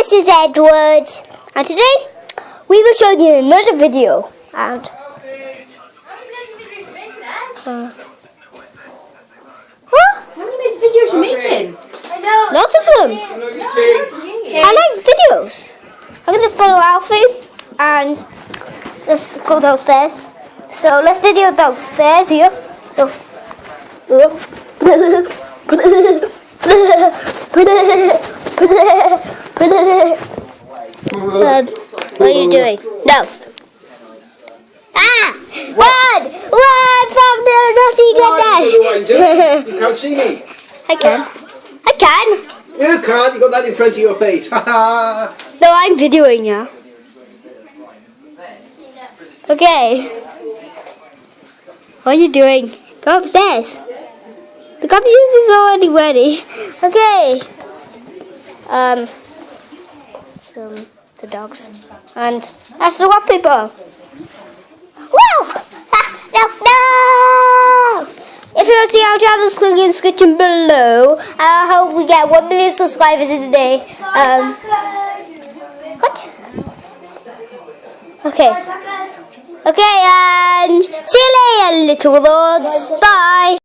this is Edward, and today we will show you another video. And what? How many videos are you making? I know. Lots of them. I like videos. I'm going to follow Alfie and let's go downstairs. So let's video downstairs here. So what are you doing? No. Run from the naughty goodness. You can't see me. I can. You can't. You got that in front of your face. Ha ha. No, I'm videoing now. Okay. What are you doing? Go upstairs. The computers is already ready. Okay. The dogs. And that's the wallpaper. Woo! No! If you want to see our channels, click in the description below. I hope we get 1 million subscribers in a day. What? Okay. Okay, and see you later, little lords. Bye.